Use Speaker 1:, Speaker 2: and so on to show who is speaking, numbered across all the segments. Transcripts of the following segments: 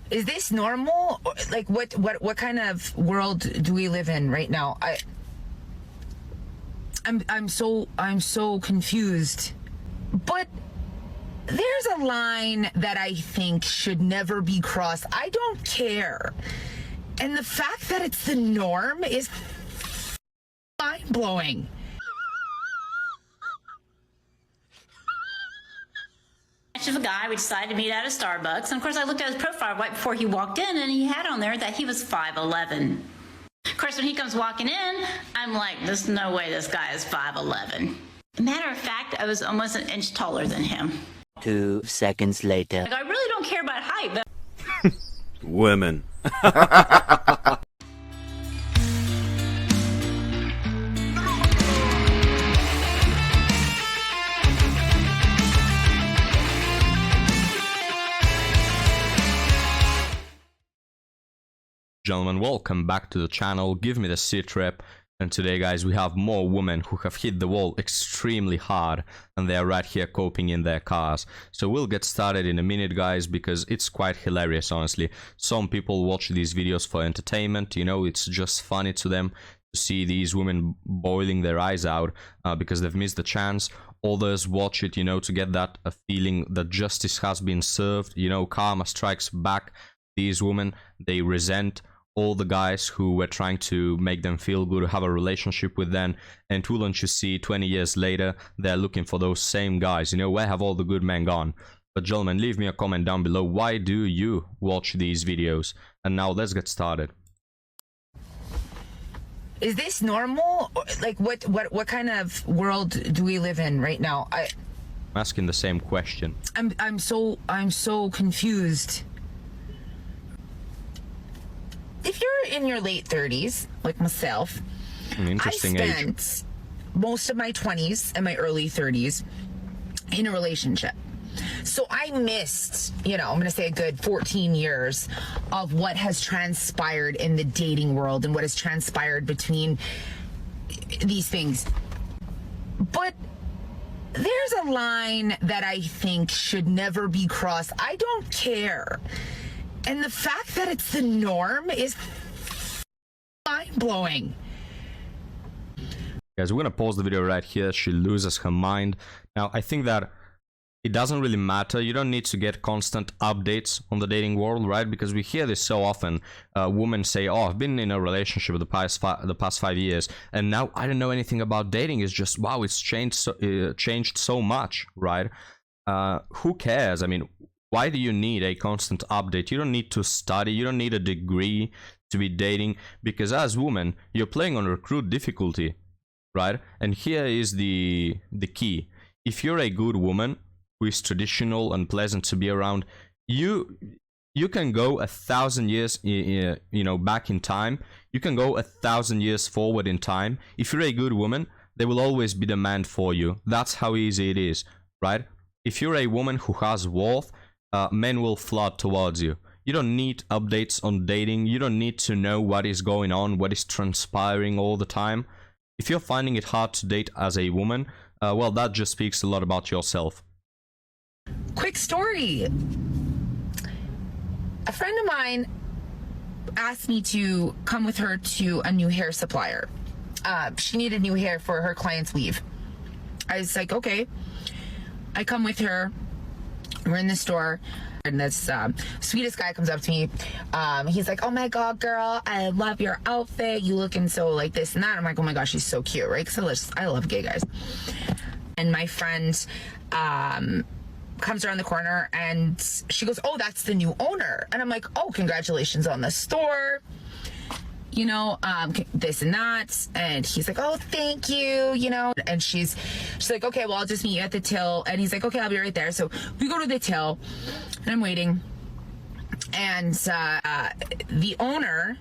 Speaker 1: Is this normal? Like, what kind of world do we live in right now? I'm so confused. But there's a line that I think should never be crossed. I don't care. And the fact that it's the norm is mind-blowing.
Speaker 2: Of a guy, we decided to meet at a Starbucks, and of course I looked at his profile right before he walked in, and he had on there that he was 5'11". Of course, when he comes walking in, I'm like, there's no way this guy is 5'11". Matter of fact, I was almost an inch taller than him.
Speaker 3: 2 seconds later.
Speaker 2: Like, I really don't care about height, but
Speaker 4: Women. Gentlemen, welcome back to the channel. Give me the sit rep. And today, guys, we have more women who have hit the wall extremely hard, and they are right here coping in their cars. So we'll get started in a minute, guys, because it's quite hilarious, honestly. Some people watch these videos for entertainment, you know, it's just funny to them to see these women boiling their eyes out because they've missed the chance. Others watch it, you know, to get that feeling that justice has been served, you know, karma strikes back. These women, they resent all the guys who were trying to make them feel good, have a relationship with them, and wouldn't you see, 20 years later, they're looking for those same guys. You know, where have all the good men gone? But gentlemen, leave me a comment down below. Why do you watch these videos? And now let's get started.
Speaker 1: Is this normal? Like, what kind of world do we live in right now? I'm
Speaker 4: asking the same question.
Speaker 1: I'm so confused. If you're in your late 30s, like myself,
Speaker 4: An interesting
Speaker 1: I spent most of my 20s and my early 30s in a relationship. So I missed, you know, I'm going to say a good 14 years of what has transpired in the dating world and what has transpired between these things. But there's a line that I think should never be crossed. I don't care. And the fact that it's the norm is mind-blowing.
Speaker 4: Guys, we're gonna pause the video right here. She loses her mind. Now, I think that it doesn't really matter. You don't need to get constant updates on the dating world, right? Because we hear this so often. Women say, oh, I've been in a relationship the past 5 years, and now I don't know anything about dating. It's just, wow, it's changed so much, right? Who cares? I mean, why do you need a constant update? You don't need to study. You don't need a degree to be dating, because as women, you're playing on recruit difficulty, right? And here is the key. If you're a good woman who is traditional and pleasant to be around, you can go 1,000 years, you know, back in time. You can go 1,000 years forward in time. If you're a good woman, there will always be demand for you. That's how easy it is, right? If you're a woman who has worth, men will flood towards you. You don't need updates on dating. You don't need to know what is going on, what is transpiring all the time. If you're finding it hard to date as a woman, well, that just speaks a lot about yourself.
Speaker 1: Quick story. A friend of mine asked me to come with her to a new hair supplier. She needed new hair for her client's weave. I was like, okay. I come with her. We're in the store, and this sweetest guy comes up to me. He's like, oh my God, girl, I love your outfit. You looking so like this and that. I'm like, oh my gosh, she's so cute, right? Because I love gay guys. And my friend comes around the corner, and she goes, oh, that's the new owner. And I'm like, oh, congratulations on the store. You know, this and that. And he's like, oh, thank you, you know. And she's like, okay, well, I'll just meet you at the till. And he's like, okay, I'll be right there. So we go to the till, and I'm waiting. And the owner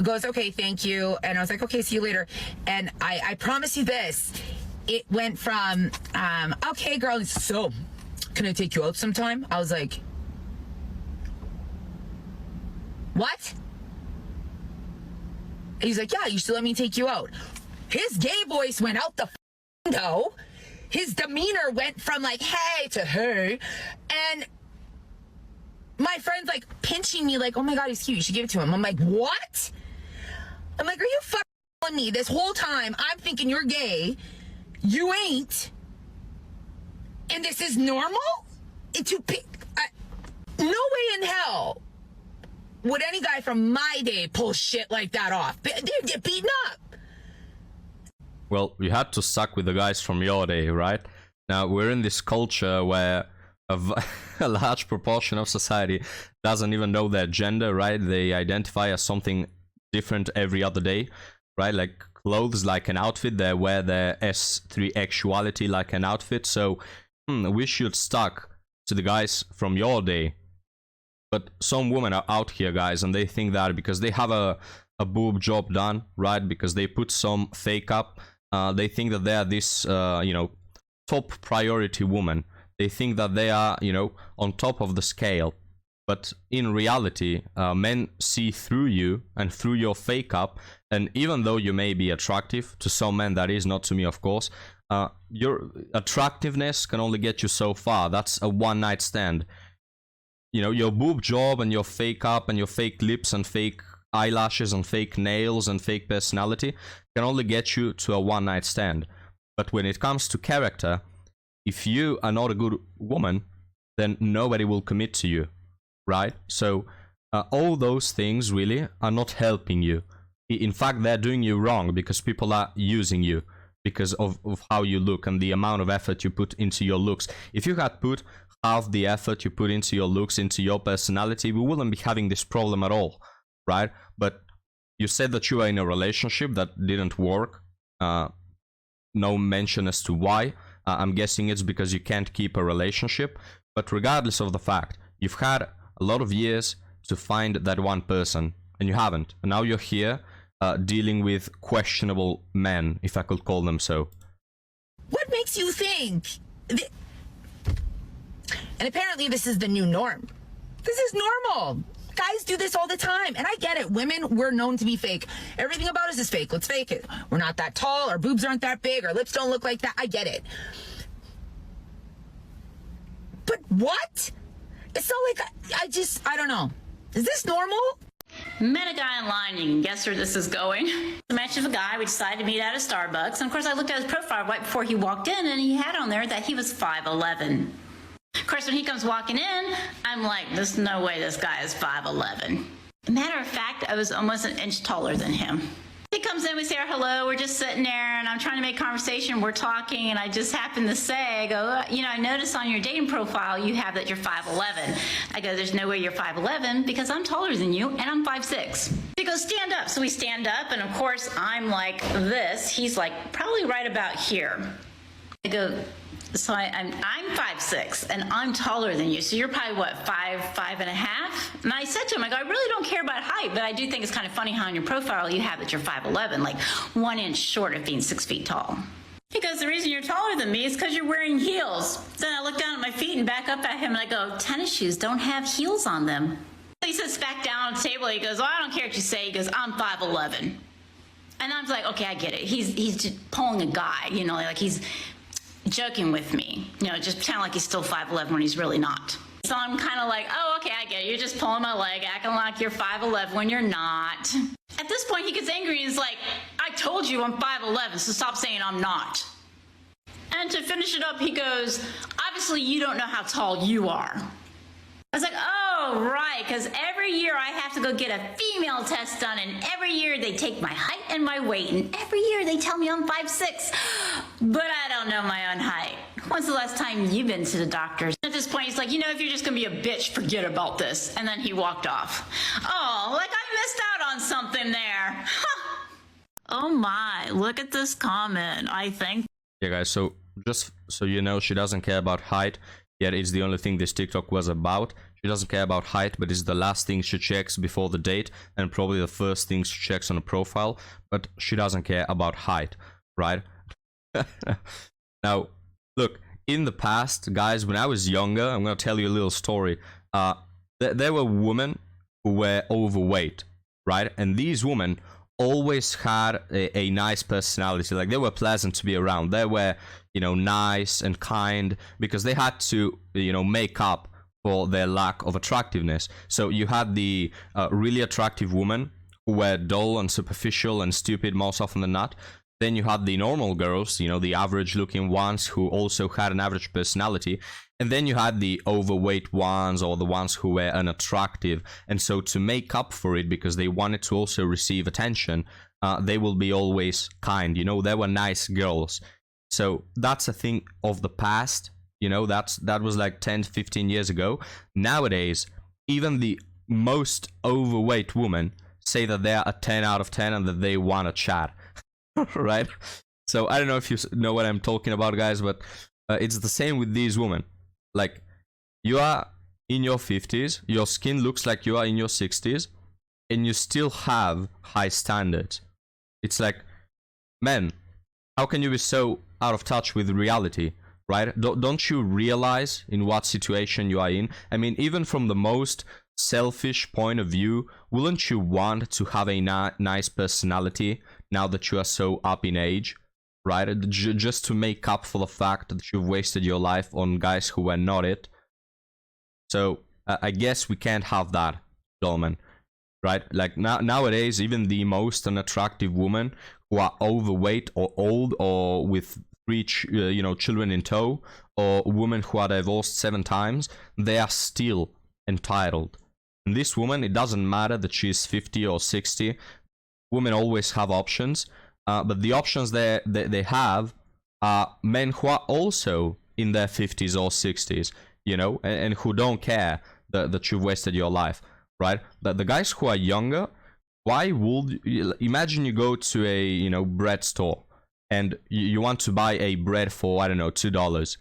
Speaker 1: goes, okay, thank you. And I was like, okay, see you later. And I promise you this. It went from, okay, girl, so can I take you out sometime? I was like, what? He's like, yeah, you should let me take you out. His gay voice went out the window. His demeanor went from like, hey to hey. And my my friend's like pinching me like, oh my God, he's cute. You should give it to him. I'm like, what? I'm like, are you fucking telling me this whole time I'm thinking you're gay? You ain't. And this is normal? No way in hell would any guy from my day pull shit like that off. They'd get beaten up.
Speaker 4: Well, you had to suck with the guys from your day, right? Now, we're in this culture where a large proportion of society doesn't even know their gender, right? They identify as something different every other day, right? Like clothes like an outfit, they wear their S3 actuality like an outfit. So we should stuck to the guys from your day. But some women are out here, guys, and they think that because they have a boob job done, right? Because they put some fake up, they think that they are this, top priority woman. They think that they are, on top of the scale. But in reality, men see through you and through your fake up. And even though you may be attractive to some men, that is not to me, of course, your attractiveness can only get you so far. That's a one-night stand. Your boob job and your fake up and your fake lips and fake eyelashes and fake nails and fake personality can only get you to a one-night stand. But when it comes to character, if you are not a good woman, then nobody will commit to you, right? So all those things really are not helping you. In fact, they're doing you wrong because people are using you because of how you look and the amount of effort you put into your looks. If you had put half the effort you put into your looks, into your personality, we wouldn't be having this problem at all, right? But you said that you were in a relationship that didn't work. No mention as to why. I'm guessing it's because you can't keep a relationship. But regardless of the fact, you've had a lot of years to find that one person, and you haven't. And now you're here dealing with questionable men, if I could call them so.
Speaker 1: What makes you think? And apparently this is the new norm. This is normal. Guys do this all the time. And I get it. Women, we're known to be fake. Everything about us is fake. Let's fake it. We're not that tall. Our boobs aren't that big. Our lips don't look like that. I get it. But what? It's not like I don't know. Is this normal?
Speaker 2: Met a guy online, you can guess where this is going. I matched with a guy, we decided to meet at a Starbucks, and of course I looked at his profile right before he walked in, and he had on there that he was 5'11". Of course, when he comes walking in, I'm like, there's no way this guy is 5'11". Matter of fact, I was almost an inch taller than him. He comes in, we say our hello, we're just sitting there, and I'm trying to make conversation, we're talking, and I just happen to say, I go, I noticed on your dating profile you have that you're 5'11". I go, there's no way you're 5'11", because I'm taller than you, and I'm 5'6". He goes, stand up. So we stand up, and of course, I'm like this. He's like probably right about here. I go, so I'm 5'6", and I'm taller than you. So you're probably, what, 5'5 and a half? And I said to him, I go, I really don't care about height, but I do think it's kind of funny how on your profile you have that you're 5'11", like 1 inch short of being 6 feet tall. He goes, the reason you're taller than me is because you're wearing heels. Then I look down at my feet and back up at him, and I go, tennis shoes don't have heels on them. He sits back down on the table. He goes, I don't care what you say. He goes, I'm 5'11". And I was like, okay, I get it. He's just pulling a guy, like he's joking with me, just pretend like he's still 5'11" when he's really not. So I'm kind of like, oh, okay, I get it. You're just pulling my leg, acting like you're 5'11" when you're not. At this point, he gets angry and he's like, I told you I'm 5'11", so stop saying I'm not. And to finish it up, he goes, obviously you don't know how tall you are. I was like, oh, right, because every year I have to go get a female test done, and every year they take my height and my weight, and every year they tell me I'm 5'6", but I don't know my own height. When's the last time you've been to the doctor? At this point, he's like, if you're just going to be a bitch, forget about this. And then he walked off. Oh, like I missed out on something there. Huh. Oh my, look at this comment, I think.
Speaker 4: Yeah, guys, so just so you know, she doesn't care about height. Yet it's the only thing this TikTok was about. She doesn't care about height, but it's the last thing she checks before the date, and probably the first thing she checks on a profile. But she doesn't care about height, right? Now, look, in the past, guys, when I was younger, I'm gonna tell you a little story. There were women who were overweight, right? And these women always had a nice personality. Like, they were pleasant to be around. They were, nice and kind, because they had to, make up for their lack of attractiveness. So you had the really attractive women who were dull and superficial and stupid most often than not. Then you had the normal girls, you know, the average looking ones who also had an average personality. And then you had the overweight ones, or the ones who were unattractive. And so to make up for it, because they wanted to also receive attention, they will be always kind. You know, they were nice girls. So that's a thing of the past. You know, that was like 10, 15 years ago. Nowadays, even the most overweight women say that they're a 10 out of 10 and that they want to chat. Right? So I don't know if you know what I'm talking about, guys, but it's the same with these women. Like, you are in your 50s, your skin looks like you are in your 60s, and you still have high standards. It's like, man, how can you be so out of touch with reality, right? Don't you realize in what situation you are in? I mean, even from the most selfish point of view, wouldn't you want to have a nice personality now that you are so up in age, right? Just to make up for the fact that you've wasted your life on guys who were not it. So I guess we can't have that, gentlemen, right? Like nowadays, even the most unattractive women who are overweight or old or with three children in tow, or women who are divorced 7 times, they are still entitled. And this woman, it doesn't matter that she's 50 or 60. Women always have options, but the options they have are men who are also in their 50s or 60s, you know, and who don't care that you've wasted your life, right? But the guys who are younger, why would imagine you go to a bread store and you want to buy a bread for, I don't know, $2,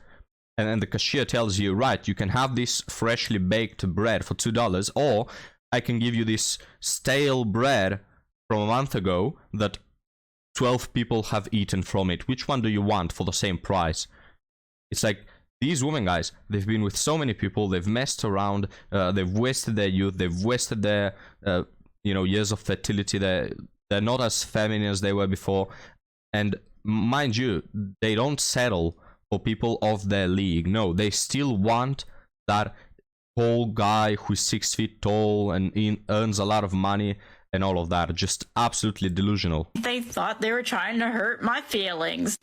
Speaker 4: and the cashier tells you, right, you can have this freshly baked bread for $2, or I can give you this stale bread from a month ago that 12 people have eaten from it. Which one do you want for the same price? It's like, these women, guys, they've been with so many people, they've messed around, they've wasted their youth, they've wasted their years of fertility. They're not as feminine as they were before, and mind you, they don't settle for people of their league. No, they still want that tall guy who's 6 feet tall and earns a lot of money and all of that. Just absolutely delusional.
Speaker 2: They thought they were trying to hurt my feelings.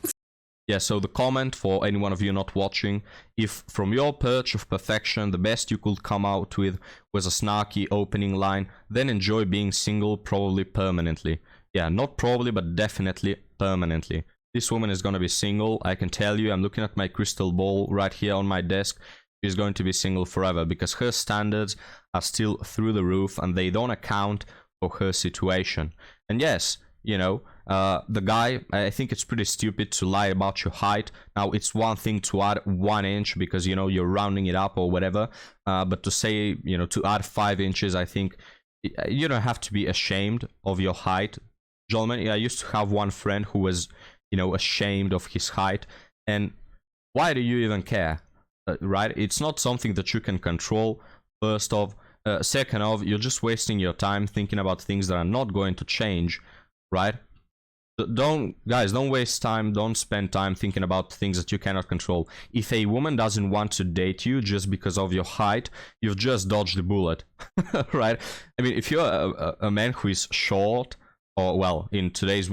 Speaker 4: Yeah, so the comment for any one of you not watching, if from your perch of perfection the best you could come out with was a snarky opening line, then enjoy being single, probably permanently. Yeah, not probably, but definitely permanently. This woman is going to be single, I can tell you. I'm looking at my crystal ball right here on my desk. She's going to be single forever because her standards are still through the roof and they don't account for her situation. And yes, the guy, I think it's pretty stupid to lie about your height. Now, it's one thing to add 1 inch because, you're rounding it up or whatever. But to say, to add 5 inches, I think you don't have to be ashamed of your height. Gentlemen, I used to have one friend who was, ashamed of his height. And why do you even care? Right? It's not something that you can control, first off. Second off, you're just wasting your time thinking about things that are not going to change, right? Don't waste time, don't spend time thinking about things that you cannot control. If a woman doesn't want to date you just because of your height, you've just dodged the bullet, right? I mean, if you're a man who is short, or, well, in today's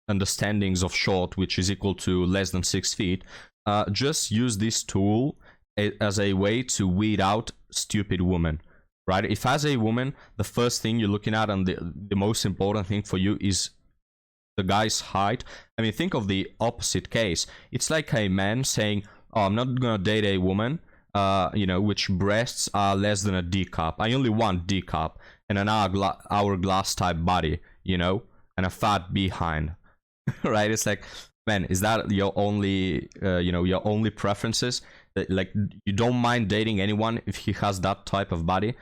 Speaker 4: understandings of short, which is equal to less than 6 feet, just use this tool as a way to weed out stupid women, right? If as a woman, the first thing you're looking at and the most important thing for you is the guy's height, I mean, think of the opposite case. It's like a man saying, oh, I'm not gonna date a woman, which breasts are less than a D cup. I only want D cup and an hourglass type body, and a fat behind, right? It's like, man, is that your only, your only preferences? Like, you don't mind dating anyone if he has that type of body?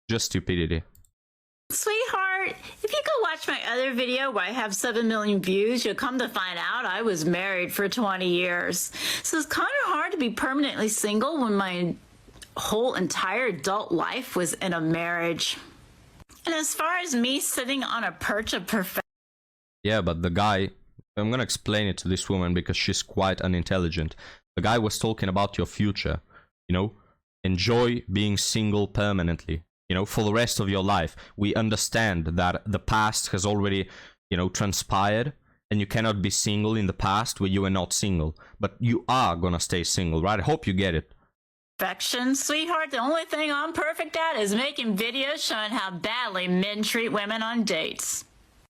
Speaker 4: Just stupidity.
Speaker 2: Sweetheart, if you go watch my other video where I have 7 million views, you'll come to find out I was married for 20 years. So it's kind of hard to be permanently single when my whole entire adult life was in a marriage. And as far as me sitting on a perch of perfection.
Speaker 4: Yeah, but the guy, I'm gonna explain it to this woman because she's quite unintelligent. The guy was talking about your future, enjoy being single permanently, you know, for the rest of your life. We understand that the past has already, you know, transpired, and you cannot be single in the past where you were not single, but you are gonna stay single, right? I hope you get it.
Speaker 2: Perfection, sweetheart. The only thing I'm perfect at is making videos showing how badly men treat women on dates.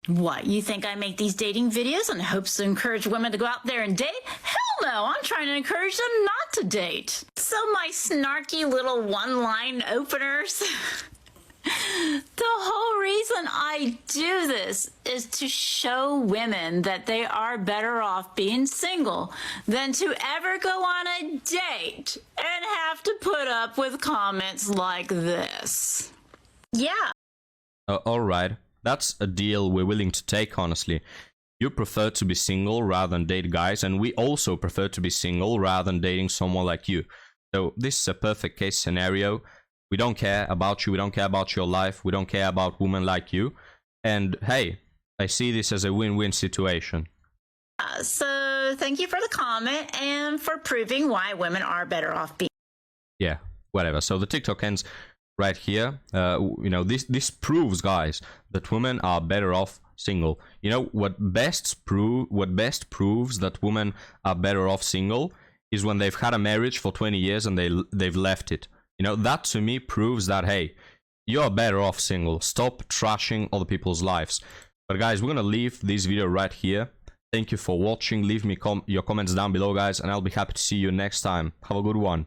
Speaker 2: What, you think I make these dating videos in hopes to encourage women to go out there and date? Hell no, I'm trying to encourage them not to date. So my snarky little one-line openers. The whole reason I do this is to show women that they are better off being single than to ever go on a date and have to put up with comments like this. Yeah.
Speaker 4: All right, that's a deal we're willing to take, honestly. You prefer to be single rather than date guys, and we also prefer to be single rather than dating someone like you. So this is a perfect case scenario. We don't care about you, we don't care about your life, we don't care about women like you. And hey, I see this as a win-win situation.
Speaker 2: So thank you for the comment and for proving why women are better off being.
Speaker 4: Yeah, whatever. So the TikTok ends right here. You know, this proves, guys, that women are better off single. You know, what best proves that women are better off single is when they've had a marriage for 20 years and they've left it. You know, that to me proves that, hey, you're better off single. Stop trashing other people's lives. But guys, we're gonna leave this video right here. Thank you for watching. Leave me your comments down below, guys, and I'll be happy to see you next time. Have a good one.